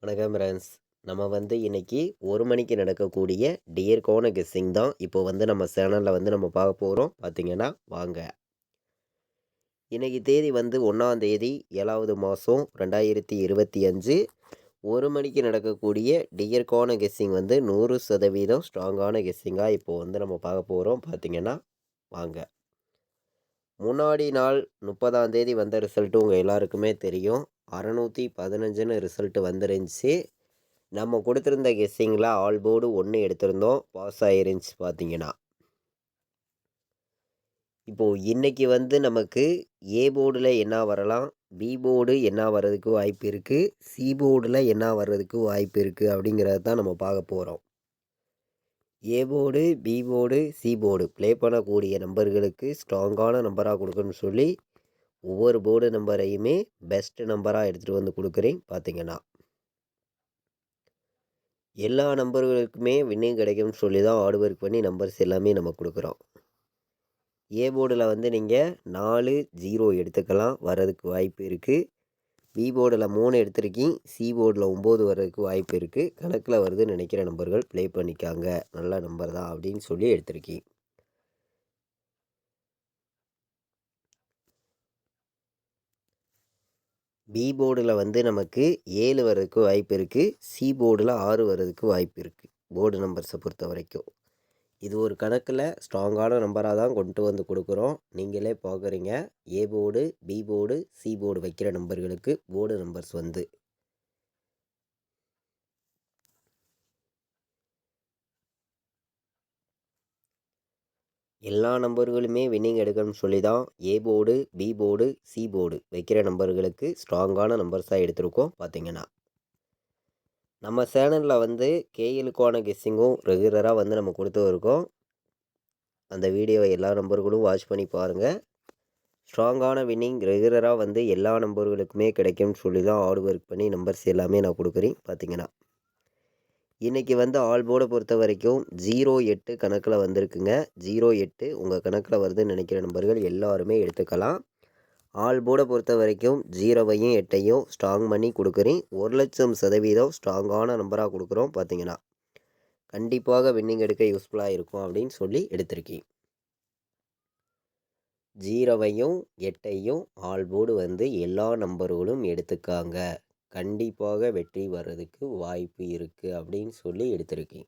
வணக்கம் ஃப்ரெண்ட்ஸ். நம்ம இன்னைக்கு 1 மணிக்கு நடக்கக்கூடிய டியர் கோன கெஸ்ஸிங் தான் இப்போ நம்ம சேனலில் நம்ம பார்க்க போகிறோம். பார்த்தீங்கன்னா வாங்க. இன்னைக்கு தேதி 1ஆம் தேதி 7வது மாதம் 2025. 1 மணிக்கு நடக்கக்கூடிய டியர் கோன கெஸ்ஸிங் 100% ஸ்ட்ராங்கான கெஸ்ஸிங்காக இப்போ நம்ம பார்க்க போகிறோம். பார்த்தீங்கன்னா வாங்க. முன்னாடி நாள் 30ஆம் தேதி வந்த ரிசல்ட்டு உங்கள் எல்லாருக்குமே தெரியும். 615ன்னு ரிசல்ட்டு வந்துருந்துச்சு. நம்ம கொடுத்துருந்த கெஸ்ஸிங்கில் ஆல் போர்டு 1 எடுத்திருந்தோம். பாஸ் ஆயிருந்துச்சு பார்த்தீங்கன்னா. இப்போது இன்றைக்கி நமக்கு ஏ போர்டில் என்ன வரலாம், பி போர்டு என்ன வர்றதுக்கு வாய்ப்பு இருக்குது, சி போர்டில் என்ன வர்றதுக்கு வாய்ப்பு இருக்குது அப்படிங்கிறத தான் நம்ம பார்க்க போகிறோம். A board, B board, C board play பண்ணக்கூடிய நம்பர்களுக்கு ஸ்ட்ராங்கான நம்பராக கொடுக்கணும்னு சொல்லி ஒவ்வொரு போர்டு நம்பரையுமே பெஸ்ட் நம்பராக எடுத்துகிட்டு கொடுக்குறேன். பார்த்தீங்கன்னா எல்லா நம்பர்களுக்குமே வின்னிங் கிடைக்கும்னு சொல்லி தான் ஹார்ட் ஒர்க் பண்ணி நம்பர்ஸ் எல்லாமே நம்ம கொடுக்குறோம். ஏ போர்டில் நீங்கள் 4, 0 எடுத்துக்கலாம், வர்றதுக்கு வாய்ப்பு இருக்குது. பி போர்டில் 3 எடுத்திருக்கீங்க, சி போர்டில் 9 வர்றதுக்கு வாய்ப்பு இருக்குது. கணக்கில் வருதுன்னு நினைக்கிற நம்பர்கள் ப்ளே பண்ணிக்காங்க, நல்ல நம்பர் தான் அப்படின்னு சொல்லி எடுத்திருக்கீங்க. பி போர்டில் நமக்கு 7 வர்றதுக்கு வாய்ப்பு இருக்குது. சி போர்டில் 6 வர்றதுக்கு வாய்ப்பு இருக்குது. போர்டு நம்பர்ஸை பொறுத்த வரைக்கும் இது ஒரு கணக்கில் ஸ்ட்ராங்கான நம்பராக தான் கொண்டு கொடுக்குறோம். நீங்களே பார்க்குறீங்க. A board, B board, C board வைக்கிற நம்பர்களுக்கு போர்டு நம்பர்ஸ் எல்லா நம்பர்களுமே வின்னிங் எடுக்கணும்னு சொல்லி தான் A board, B board, C board வைக்கிற நம்பர்களுக்கு ஸ்ட்ராங்கான நம்பர்ஸாக எடுத்திருக்கோம். பார்த்தீங்கன்னா நம்ம சேனலில் கேஎலுக்கான கெஸ்ஸிங்கும் ரெகுலராக நம்ம கொடுத்து இருக்கோம். அந்த வீடியோவை எல்லா நம்பர்களும் வாட்ச் பண்ணி பாருங்கள். ஸ்ட்ராங்கான வின்னிங் ரெகுலராக எல்லா நம்பர்களுக்குமே கிடைக்கும்னு சொல்லி தான் ஹார்ட் ஒர்க் பண்ணி நம்பர்ஸ் எல்லாமே நான் கொடுக்குறேன். பார்த்தீங்கன்னா இன்றைக்கி ஆல் போர்டை பொறுத்த வரைக்கும் 08 கணக்கில் வந்திருக்குங்க. 08 உங்கள் கணக்கில் வருதுன்னு நினைக்கிற நம்பர்கள் எல்லாருமே எடுத்துக்கலாம். ஆல் போர்டை பொறுத்த வரைக்கும் 0வையும் 8ஐயும் ஸ்ட்ராங் பண்ணி கொடுக்குறேன். 1,00,000% ஸ்ட்ராங்கான நம்பராக கொடுக்குறோம். பார்த்தீங்கன்னா கண்டிப்பாக வின்னிங் எடுக்க யூஸ்ஃபுல்லாக இருக்கும் அப்படின்னு சொல்லி எடுத்திருக்கேன். 0வையும் 8ஐயும் ஆல் போர்டு எல்லா நம்பர்களும் எடுத்துக்காங்க, கண்டிப்பாக வெற்றி வர்றதுக்கு வாய்ப்பு இருக்குது அப்படின்னு சொல்லி எடுத்திருக்கேன்.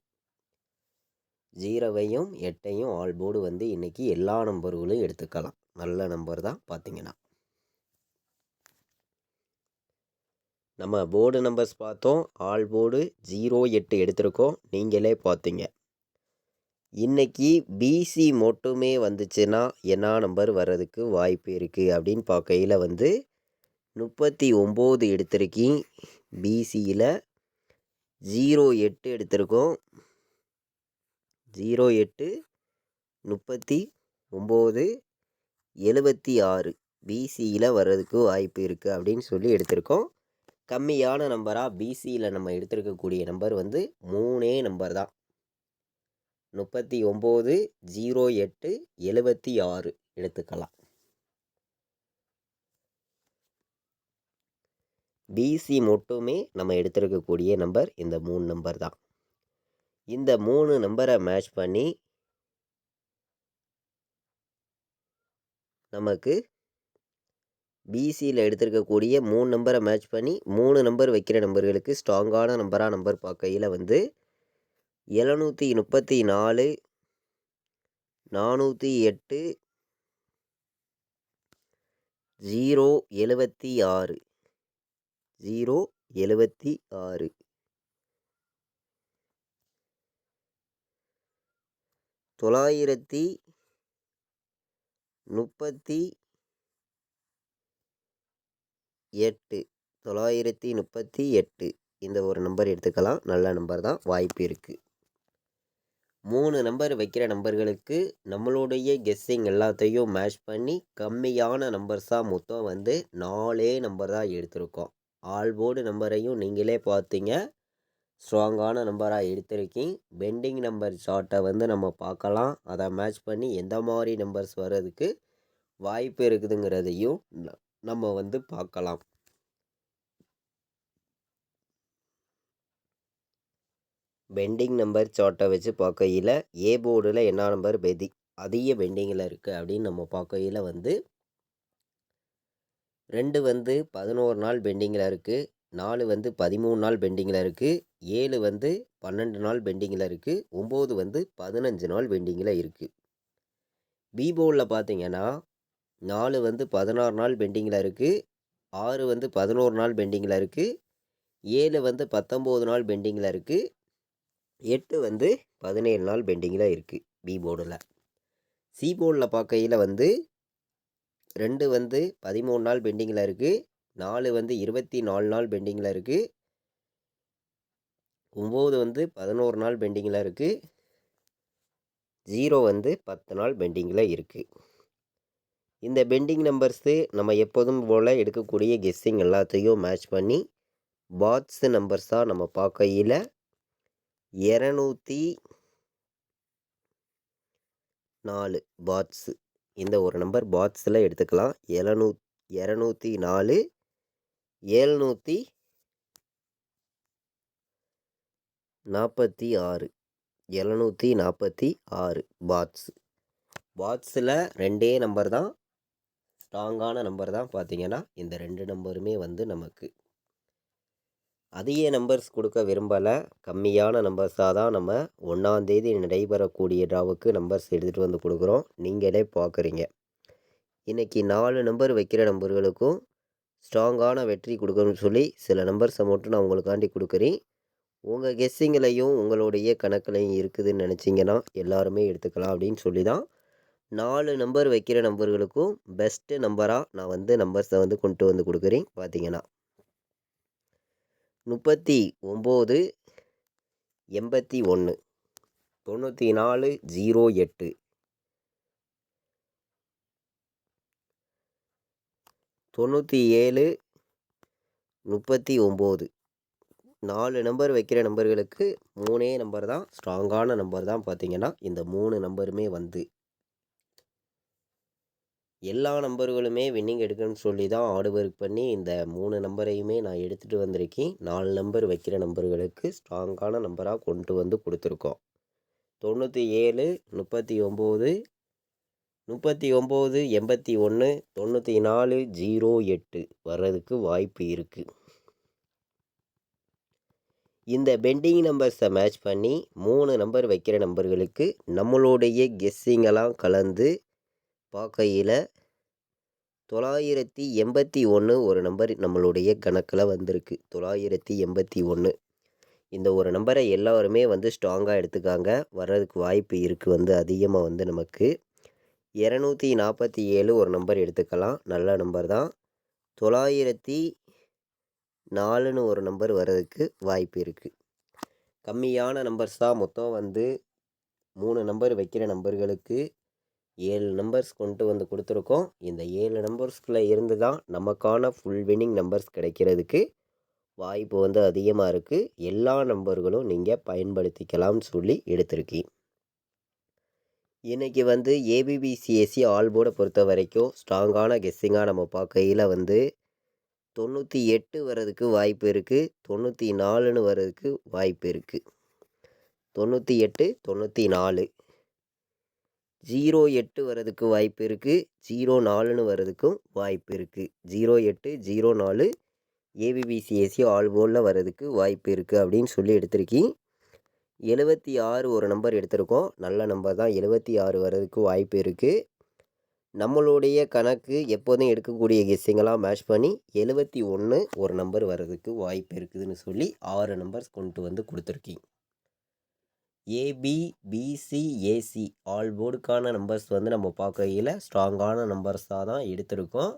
0வையும் 8ஐயும் ஆல் போர்டு இன்றைக்கி எல்லா நம்பர்களும் எடுத்துக்கலாம், நல்ல நம்பர் தான். பார்த்தீங்கன்னா நம்ம போர்டு நம்பர்ஸ் பார்த்தோம். ஆல் போர்டு 08 எடுத்திருக்கோம், நீங்களே பார்த்தீங்க. இன்றைக்கி பிசி மட்டுமே வந்துச்சுன்னா என்ன நம்பர் வர்றதுக்கு வாய்ப்பு இருக்குது அப்படின்னு பார்க்கையில் 39 எடுத்திருக்கீங்க. பிசியில் 08 எடுத்திருக்கோம். 08, 39, 76 பிசியில் வர்றதுக்கு வாய்ப்பு இருக்குது அப்படின்னு சொல்லி எடுத்திருக்கோம். கம்மியான நம்பராக பிசியில் நம்ம எடுத்திருக்கக்கூடிய நம்பர் 3 நம்பர் தான். 39, 08, 76 எடுத்துக்கலாம். பிசி மட்டுமே நம்ம எடுத்திருக்கக்கூடிய நம்பர் இந்த 3 நம்பர் தான். இந்த 3 நம்பரை மேட்ச் பண்ணி நமக்கு பிசியில் எடுத்திருக்கக்கூடிய 3 நம்பரை மேட்ச் பண்ணி 3 நம்பர் வைக்கிற நம்பர்களுக்கு ஸ்ட்ராங்கான நம்பராக நம்பர் பார்க்கையில் 734, 408, 076, 076, 938 இந்த ஒரு நம்பர் எடுத்துக்கலாம், நல்ல நம்பர் தான், வாய்ப்பு இருக்குது. 3 நம்பர் வைக்கிற நம்பர்களுக்கு நம்மளுடைய கெஸ்ஸிங் எல்லாத்தையும் மேட்ச் பண்ணி கம்மியான நம்பர்ஸாக மொத்தம் 4 நம்பர் தான் எடுத்திருக்கோம். ஆல் போர்டு நம்பரையும் நீங்களே பார்த்தீங்க, ஸ்ட்ராங்கான நம்பராக எடுத்திருக்கீங்க. பெண்டிங் நம்பர் சார்ட்டை நம்ம பார்க்கலாம். அதை மேட்ச் பண்ணி எந்த மாதிரி நம்பர்ஸ் வர்றதுக்கு வாய்ப்பு இருக்குதுங்கிறதையும் நம்ம பார்க்கலாம். பெண்டிங் நம்பர் சார்ட்டை வச்சு பார்க்கையில் ஏ போர்டில் என்ன நம்பர் அதிக பெண்டிங்கில் இருக்குது அப்படின்னு நம்ம பார்க்கையில் வந்து 2 வந்து 11 நாள் பெண்டிங்கில் இருக்குது, 4 வந்து 13 நாள் பெண்டிங்கில் இருக்குது, 7 வந்து 12 நாள் பெண்டிங்கில் இருக்குது, 9 வந்து 15 நாள் பெண்டிங்கில் இருக்குது. பி போர்டில் பார்த்தீங்கன்னா 4 வந்து 16 நாள் பெண்டிங்கில் இருக்குது, 6 வந்து 11 நாள் பெண்டிங்கில் இருக்குது, 7 வந்து 19 நாள் பெண்டிங்கில் இருக்குது, 8 வந்து 17 நாள் பெண்டிங்கில் இருக்குது பி போர்டில். சி போர்டில் பார்க்கையில் வந்து 2 வந்து 13 நாள் பெண்டிங்கில் இருக்குது, 4 வந்து 24 நாள் பெண்டிங்கில் இருக்குது, 9 வந்து 11 நாள் பெண்டிங்கில் இருக்குது, 0 வந்து 10 நாள் பெண்டிங்கில் இருக்குது. இந்த பெண்டிங் நம்பர்ஸு நம்ம எப்போதும் போல் எடுக்கக்கூடிய கெஸ்ஸிங் எல்லாத்தையும் மேட்ச் பண்ணி பாட்ஸ் நம்பர்ஸாக நம்ம பார்க்கையில் 204 பாட்ஸு, இந்த ஒரு நம்பர் பாட்ஸில் எடுத்துக்கலாம். 204, 746, 746 பாட்ஸில் 2 நம்பர் தான், ஸ்ட்ராங்கான நம்பர் தான். பார்த்தீங்கன்னா இந்த 2 நம்பருமே வந்து நமக்கு அதிக நம்பர்ஸ் கொடுக்க விரும்பலை, கம்மியான நம்பர்ஸாக தான் நம்ம 1ஆம் தேதி நடைபெறக்கூடிய ட்ராவுக்கு நம்பர்ஸ் எடுத்துகிட்டு வந்து கொடுக்குறோம். நீங்களே பார்க்குறீங்க. இன்றைக்கி 4 நம்பர் வைக்கிற நம்பர்களுக்கும் ஸ்ட்ராங்கான வெற்றி கொடுக்கணும்னு சொல்லி சில நம்பர்ஸை மட்டும் நான் உங்களுக்காண்டி கொடுக்குறேன். உங்கள் கெஸ்ஸிங்களையும் உங்களுடைய கணக்குலையும் இருக்குதுன்னு நினச்சிங்கன்னா எல்லாருமே எடுத்துக்கலாம் அப்படின்னு சொல்லி தான் 4 நம்பர் வைக்கிற நம்பர்களுக்கும் பெஸ்ட்டு நம்பராக நான் வந்து நம்பர்ஸை வந்து கொண்டு வந்து கொடுக்குறேன். பார்த்தீங்கன்னா 39, 81, 94, 08, 97, 39. 4 நம்பர் வைக்கிற நம்பர்களுக்கு 3 நம்பர் தான் ஸ்ட்ராங்கான நம்பர் தான். பார்த்தீங்கன்னா இந்த 3 நம்பருமே வந்து எல்லா நம்பர்களுமே வின்னிங் எடுக்கணும்னு சொல்லி தான் ஹார்ட் ஒர்க் பண்ணி இந்த 3 நம்பரையுமே நான் எடுத்துகிட்டு வந்திருக்கேன். 4 நம்பர் வைக்கிற நம்பர்களுக்கு ஸ்ட்ராங்கான நம்பராக கொண்டு வந்து கொடுத்துருக்கோம். 97, 39, 39, 81, 94, 08 வர்றதுக்கு வாய்ப்பு இருக்குது. இந்த பெண்டிங் நம்பர்ஸை மேட்ச் பண்ணி 3 நம்பர் வைக்கிற நம்பர்களுக்கு நம்மளுடைய கெஸ்ஸிங்கெல்லாம் கலந்து பார்க்கையில் 981 ஒரு நம்பர் நம்மளுடைய கணக்கில் வந்திருக்கு. 981 இந்த ஒரு நம்பரை எல்லாருமே வந்து ஸ்ட்ராங்காக எடுத்துக்காங்க, வர்றதுக்கு வாய்ப்பு இருக்குது வந்து அதிகமாக வந்து நமக்கு. 247 ஒரு நம்பர் எடுத்துக்கலாம், நல்ல நம்பர் தான். 904ன்னு ஒரு நம்பர் வர்றதுக்கு வாய்ப்பு இருக்குது. கம்மியான நம்பர்ஸ் தான். மொத்தம் வந்து 3 நம்பர் வைக்கிற நம்பர்களுக்கு 7 நம்பர்ஸ் கொண்டு வந்து கொடுத்துருக்கோம். இந்த 7 நம்பர்ஸ்குள்ளே இருந்து தான் நமக்கான ஃபுல் வின்னிங் நம்பர்ஸ் கிடைக்கிறதுக்கு வாய்ப்பு வந்து அதிகமாக இருக்குது. எல்லா நம்பர்களும் நீங்கள் பயன்படுத்திக்கலாம்னு சொல்லி எடுத்திருக்கேன். இன்றைக்கி வந்து ஏபிபிசிஎஸ்சி ஆல் போர்டை பொறுத்த வரைக்கும் ஸ்ட்ராங்கான கெஸ்ஸிங்காக நம்ம பார்க்கையில் வந்து 98 வர்றதுக்கு வாய்ப்பு இருக்குது, 94ன்னு வர்றதுக்கு வாய்ப்பு இருக்குது. 98, 94, 08 வர்றதுக்கு வாய்ப்பு இருக்குது, 04ன்னு வர்றதுக்கும் வாய்ப்பு இருக்குது. 08, 04 ஏபிபிசிஎஸ்சி ஆல் போர்டில் வர்றதுக்கு வாய்ப்பு இருக்குது அப்படின்னு சொல்லி எடுத்திருக்கேன். 76 ஒரு நம்பர் எடுத்திருக்கோம், நல்ல நம்பர் தான். 76 வர்றதுக்கு வாய்ப்பு இருக்குது. நம்மளுடைய கணக்கு எப்போதும் எடுக்கக்கூடிய கெஸ்ஸிங்கெல்லாம் மேட்ச் பண்ணி 71 ஒரு நம்பர் வர்றதுக்கு வாய்ப்பு இருக்குதுன்னு சொல்லி 6 நம்பர்ஸ் கொண்டு வந்து கொடுத்துருக்கேன். ஏபிபிசிஏசி ஆல் போர்டுக்கான நம்பர்ஸ் வந்து நம்ம பார்க்கையில் ஸ்ட்ராங்கான நம்பர்ஸாக தான் எடுத்திருக்கோம்.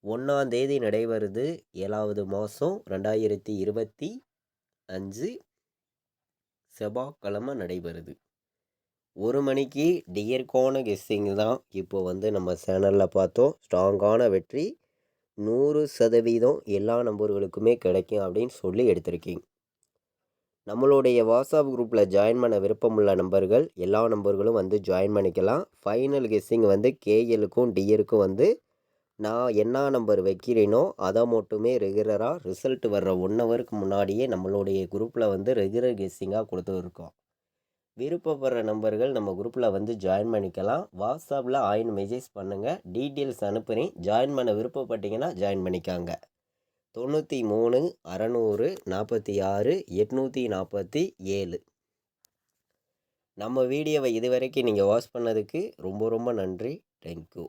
1ஆம் தேதி நடைபெறுது, 7வது மாதம் 2025 செவ்வாய்க்கிழமை நடைபெறுது. 1 மணிக்கு டியர்கான கெஸ்ஸிங் தான் இப்போ வந்து நம்ம சேனலில் பார்த்தோம். ஸ்ட்ராங்கான வெற்றி 100% எல்லா நம்பர்களுக்குமே கிடைக்கும் அப்படின்னு சொல்லி எடுத்திருக்கீங்க. நம்மளுடைய வாட்ஸ்அப் குரூப்பில் ஜாயின் பண்ண விருப்பமுள்ள நம்பர்கள் எல்லா நம்பர்களும் வந்து ஜாயின் பண்ணிக்கலாம். ஃபைனல் கெஸ்ஸிங் வந்து கேஎலுக்கும் டியருக்கும் வந்து நான் என்ன நம்பர் வைக்கிறேனோ அதை மட்டுமே ரெகுலராக ரிசல்ட் வர்ற 1 ஹவருக்கு முன்னாடியே நம்மளுடைய குரூப்பில் வந்து ரெகுலர் கெஸ்ஸிங்காக கொடுத்துருக்கோம். விருப்பப்படுற நம்பர்கள் நம்ம குரூப்பில் வந்து ஜாயின் பண்ணிக்கலாம். வாட்ஸ்அப்பில் ஆயின் மெசேஜ் பண்ணுங்கள், டீட்டெயில்ஸ் அனுப்புகிறேன். ஜாயின் பண்ண விருப்பப்பட்டீங்கன்னா ஜாயின் பண்ணிக்காங்க. 93 600 46 847. நம்ம வீடியோவை இதுவரைக்கும் நீங்கள் வாட்ச் பண்ணதுக்கு ரொம்ப ரொம்ப நன்றி. தேங்க்யூ.